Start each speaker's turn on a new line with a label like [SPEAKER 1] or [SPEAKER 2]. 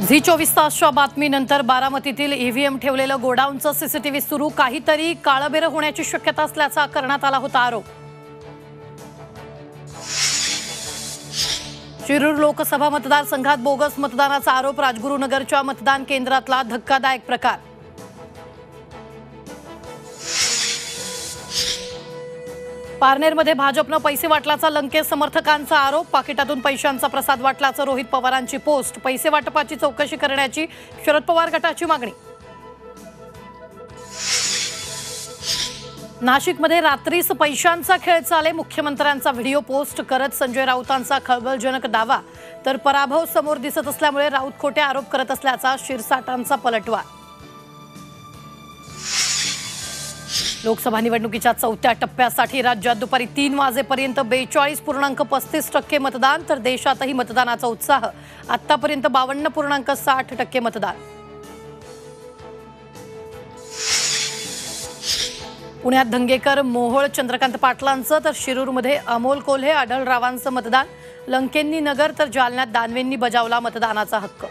[SPEAKER 1] Zee 24 तासच्या बातमीनंतर बारामतीतील EVM ठेवलेलं गोडाऊनचं CCTV सुरू, काहीतरी काळबेरं होण्याची शक्यता असल्याचा करण्यात आला होता आरोप। शिरूर लोकसभा मतदारसंघात बोगस मतदानाचा आरोप, राजगुरुनगरच्या मतदान केंद्रातला धक्कादायक प्रकार। पारनेरमध्ये भाजपनं पैसे वाटल्याचा लंकेश समर्थकांचा आरोप, पाकिटातून पैशांचा प्रसाद वाटल्याचं रोहित पवारांची पोस्ट, पैसे वाटपाची चौकशी करण्याची शरद पवार गटाची मागणी। नाशिकमध्ये रात्रीस पैशांचा खेळ चाले, मुख्यमंत्र्यांचा व्हिडिओ पोस्ट करत संजय राऊतांचा खळबळजनक दावा, तर पराभव समोर दिसत असल्यामुळे राऊत खोटे आरोप करत असल्याचा शिरसाटांचा पलटवार। लोकसभा निवडणुकीच्या चौथ्या टप्प्यासाठी राज्यात दुपारी 3 वाजेपर्यंत 42.35% मतदान, तर देशातही मतदानाचा उत्साह, आतापर्यंत 52.60% मतदान। पुण्यात धंगेकर, मोहोळ, चंद्रकांत पाटलांचं, तर शिरूरमध्ये अमोल कोल्हे, आढळरावांचं मतदान, लंकेंनी नगर, तर जालन्यात दानवेंनी बजावला मतदानाचा हक्क।